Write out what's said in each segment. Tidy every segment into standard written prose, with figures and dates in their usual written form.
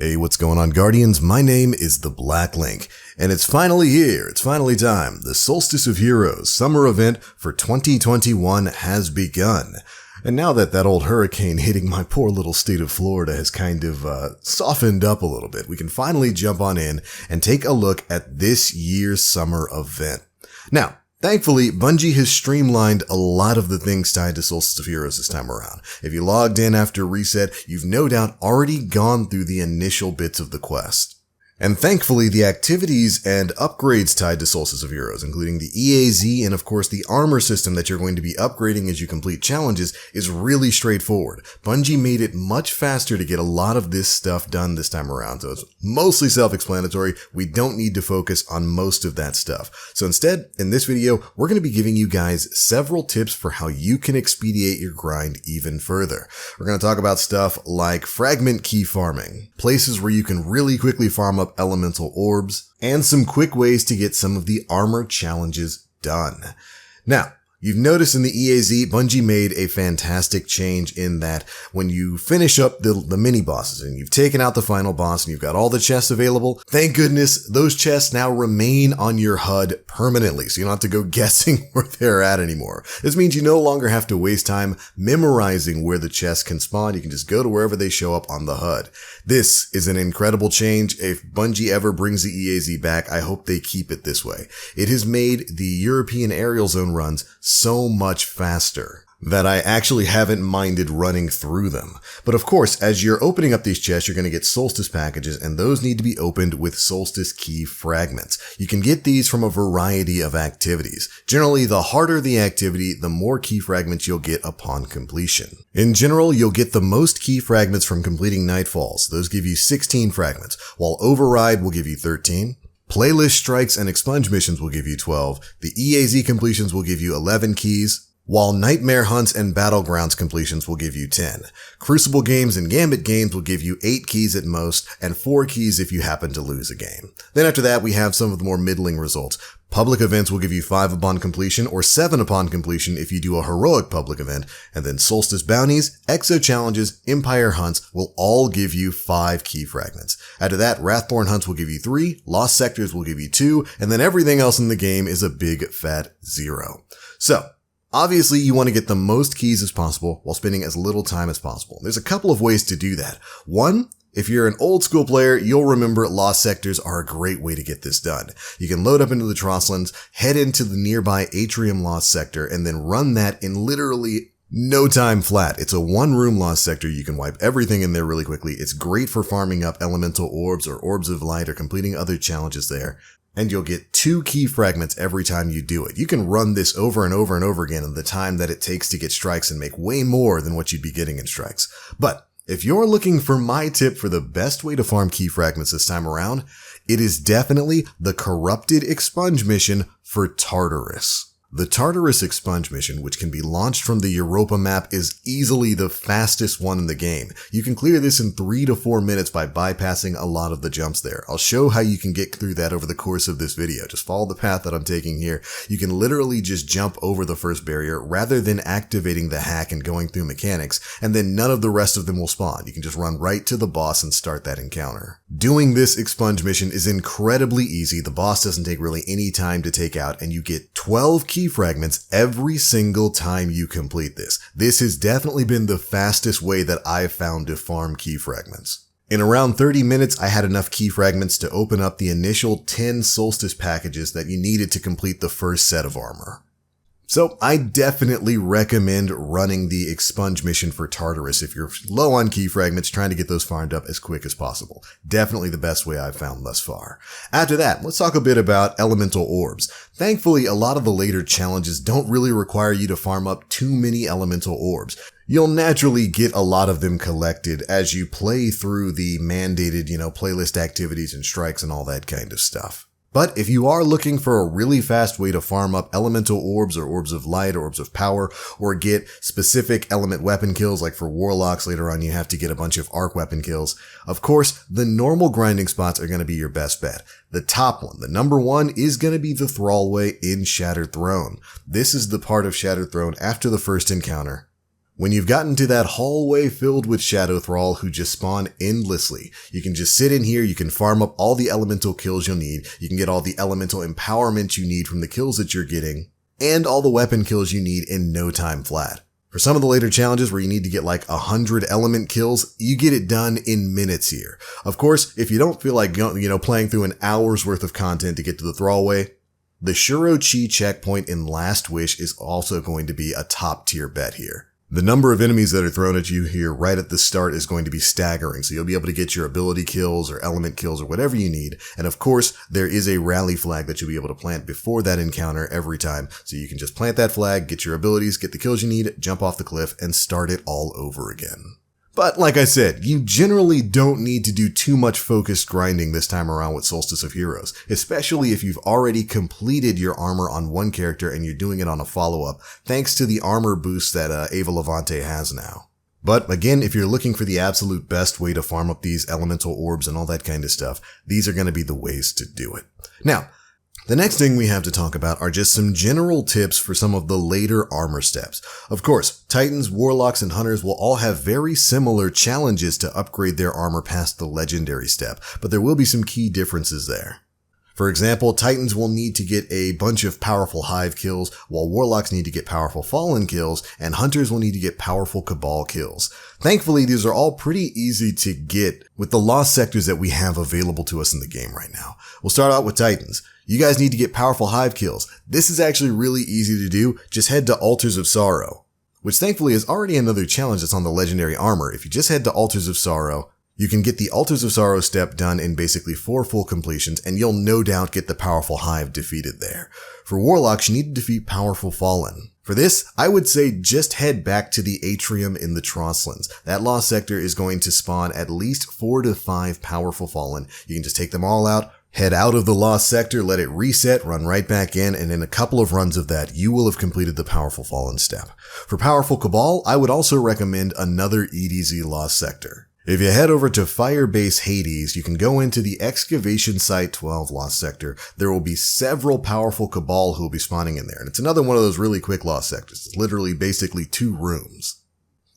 Hey, what's going on, Guardians? My name is the Black Link, and it's finally here. It's finally time. The Solstice of Heroes summer event for 2021 has begun. And now that old hurricane hitting my poor little state of Florida has kind of softened up a little bit, we can finally jump on in and take a look at this year's summer event. Now, thankfully, Bungie has streamlined a lot of the things tied to Solstice of Heroes this time around. If you logged in after reset, you've no doubt already gone through the initial bits of the quest. And thankfully, the activities and upgrades tied to Solstice of Heroes, including the EAZ and of course the armor system that you're going to be upgrading as you complete challenges, is really straightforward. Bungie made it much faster to get a lot of this stuff done this time around, so it's mostly self-explanatory. We don't need to focus on most of that stuff. So instead, in this video, we're going to be giving you guys several tips for how you can expedite your grind even further. We're going to talk about stuff like fragment key farming, places where you can really quickly farm up elemental orbs, and some quick ways to get some of the armor challenges done. Now, you've noticed in the EAZ, Bungie made a fantastic change in that when you finish up the mini bosses and you've taken out the final boss and you've got all the chests available, thank goodness those chests now remain on your HUD permanently, so you don't have to go guessing where they're at anymore. This means you no longer have to waste time memorizing where the chests can spawn. You can just go to wherever they show up on the HUD. This is an incredible change. If Bungie ever brings the EAZ back, I hope they keep it this way. It has made the European aerial zone runs so much faster that I actually haven't minded running through them. But of course, as you're opening up these chests, you're going to get Solstice packages, and those need to be opened with Solstice key fragments. You can get these from a variety of activities. Generally, the harder the activity, the more key fragments you'll get upon completion. In general, you'll get the most key fragments from completing Nightfalls. Those give you 16 fragments, while Override will give you 13. Playlist strikes and expunge missions will give you 12. The EAZ completions will give you 11 keys, while Nightmare Hunts and Battlegrounds completions will give you 10. Crucible games and Gambit games will give you 8 keys at most, and 4 keys if you happen to lose a game. Then after that, we have some of the more middling results. Public events will give you 5 upon completion, or 7 upon completion if you do a heroic public event, and then Solstice bounties, Exo challenges, Empire hunts will all give you 5 key fragments. After that, Wrathborn hunts will give you 3, Lost Sectors will give you 2, and then everything else in the game is a big fat 0. So, obviously, you want to get the most keys as possible while spending as little time as possible. There's a couple of ways to do that. One, if you're an old school player, you'll remember Lost Sectors are a great way to get this done. You can load up into the Trosslands, head into the nearby Atrium Lost Sector, and then run that in literally no time flat. It's a 1-room Lost Sector. You can wipe everything in there really quickly. It's great for farming up elemental orbs or orbs of light or completing other challenges there. And you'll get 2 key fragments every time you do it. You can run this over and over and over again in the time that it takes to get strikes and make way more than what you'd be getting in strikes. But if you're looking for my tip for the best way to farm key fragments this time around, it is definitely the Corrupted Expunge mission for Tartarus. The Tartarus Expunge mission, which can be launched from the Europa map, is easily the fastest one in the game. You can clear this in 3 to 4 minutes by bypassing a lot of the jumps there. I'll show how you can get through that over the course of this video. Just follow the path that I'm taking here. You can literally just jump over the first barrier rather than activating the hack and going through mechanics, and then none of the rest of them will spawn. You can just run right to the boss and start that encounter. Doing this expunge mission is incredibly easy. The boss doesn't take really any time to take out, and you get 12 key fragments every single time you complete this. This has definitely been the fastest way that I've found to farm key fragments. In around 30 minutes, I had enough key fragments to open up the initial 10 Solstice packages that you needed to complete the first set of armor. So I definitely recommend running the expunge mission for Tartarus if you're low on key fragments, trying to get those farmed up as quick as possible. Definitely the best way I've found thus far. After that, let's talk a bit about elemental orbs. Thankfully, a lot of the later challenges don't really require you to farm up too many elemental orbs. You'll naturally get a lot of them collected as you play through the mandated, playlist activities and strikes and all that kind of stuff. But if you are looking for a really fast way to farm up elemental orbs or orbs of light or orbs of power, or get specific element weapon kills, like for warlocks later on you have to get a bunch of arc weapon kills, of course, the normal grinding spots are going to be your best bet. The top one, the number 1, is going to be the Thrallway in Shattered Throne. This is the part of Shattered Throne after the first encounter When you've gotten to that hallway filled with Shadow Thrall who just spawn endlessly, you can just sit in here, you can farm up all the elemental kills you'll need, you can get all the elemental empowerment you need from the kills that you're getting, and all the weapon kills you need in no time flat. For some of the later challenges where you need to get like 100 element kills, you get it done in minutes here. Of course, if you don't feel like, playing through an hour's worth of content to get to the Thrallway, the Shuro Chi checkpoint in Last Wish is also going to be a top tier bet here. The number of enemies that are thrown at you here right at the start is going to be staggering, so you'll be able to get your ability kills or element kills or whatever you need. And of course, there is a rally flag that you'll be able to plant before that encounter every time, so you can just plant that flag, get your abilities, get the kills you need, jump off the cliff, and start it all over again. But like I said, you generally don't need to do too much focused grinding this time around with Solstice of Heroes, especially if you've already completed your armor on one character and you're doing it on a follow-up, thanks to the armor boost that Ava Levante has now. But again, if you're looking for the absolute best way to farm up these elemental orbs and all that kind of stuff, these are going to be the ways to do it. Now, the next thing we have to talk about are just some general tips for some of the later armor steps. Of course, Titans, Warlocks, and Hunters will all have very similar challenges to upgrade their armor past the Legendary step, but there will be some key differences there. For example, Titans will need to get a bunch of powerful Hive kills, while Warlocks need to get powerful Fallen kills, and Hunters will need to get powerful Cabal kills. Thankfully, these are all pretty easy to get with the lost sectors that we have available to us in the game right now. We'll start out with Titans. You guys need to get powerful Hive kills. This is actually really easy to do. Just head to Altars of Sorrow, which thankfully is already another challenge that's on the Legendary armor. If you just head to Altars of Sorrow, you can get the Altars of Sorrow step done in basically 4 full completions, and you'll no doubt get the powerful Hive defeated there. For Warlocks, you need to defeat powerful Fallen. For this, I would say just head back to the Atrium in the Trostlands. That lost sector is going to spawn at least 4 to 5 powerful Fallen. You can just take them all out, head out of the lost sector, let it reset, run right back in, and in a couple of runs of that, you will have completed the powerful Fallen step. For powerful Cabal, I would also recommend another EDZ lost sector. If you head over to Firebase Hades, you can go into the Excavation Site 12 lost sector. There will be several powerful Cabal who will be spawning in there, and it's another one of those really quick lost sectors. It's literally basically 2 rooms.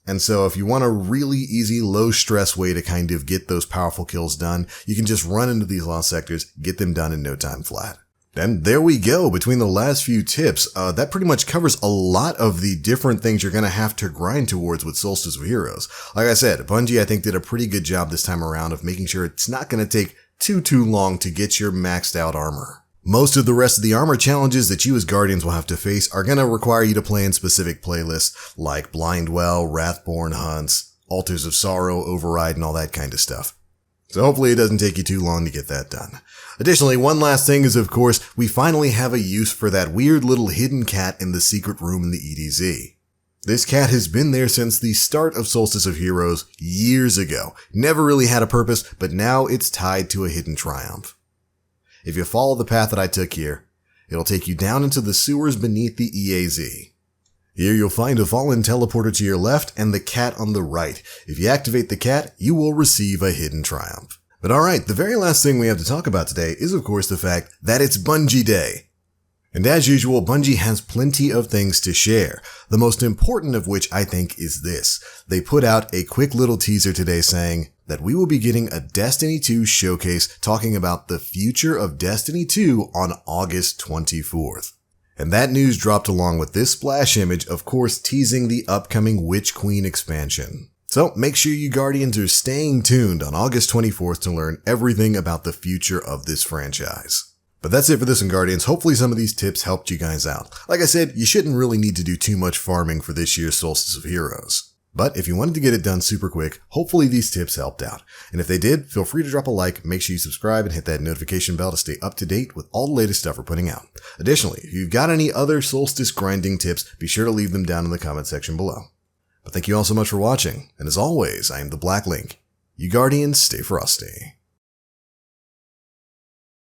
And so if you want a really easy, low-stress way to kind of get those powerful kills done, you can just run into these lost sectors, get them done in no time flat. And there we go. Between the last few tips, that pretty much covers a lot of the different things you're going to have to grind towards with Solstice of Heroes. Like I said, Bungie, I think, did a pretty good job this time around of making sure it's not going to take too long to get your maxed out armor. Most of the rest of the armor challenges that you as Guardians will have to face are going to require you to play in specific playlists like Blindwell, Wrathborn Hunts, Altars of Sorrow, Override, and all that kind of stuff. So hopefully it doesn't take you too long to get that done. Additionally, one last thing is, of course, we finally have a use for that weird little hidden cat in the secret room in the EDZ. This cat has been there since the start of Solstice of Heroes years ago. Never really had a purpose, but now it's tied to a hidden triumph. If you follow the path that I took here, it'll take you down into the sewers beneath the EAZ. Here you'll find a fallen teleporter to your left and the cat on the right. If you activate the cat, you will receive a hidden triumph. But alright, the very last thing we have to talk about today is of course the fact that it's Bungie Day. And as usual, Bungie has plenty of things to share. The most important of which I think is this. They put out a quick little teaser today saying that we will be getting a Destiny 2 showcase talking about the future of Destiny 2 on August 24th. And that news dropped along with this splash image, of course teasing the upcoming Witch Queen expansion. So make sure you Guardians are staying tuned on August 24th to learn everything about the future of this franchise. But that's it for this one, Guardians. Hopefully some of these tips helped you guys out. Like I said, you shouldn't really need to do too much farming for this year's Solstice of Heroes. But if you wanted to get it done super quick, hopefully these tips helped out. And if they did, feel free to drop a like, make sure you subscribe, and hit that notification bell to stay up to date with all the latest stuff we're putting out. Additionally, if you've got any other Solstice grinding tips, be sure to leave them down in the comment section below. But thank you all so much for watching, and as always, I am the Black Link. You Guardians, stay frosty.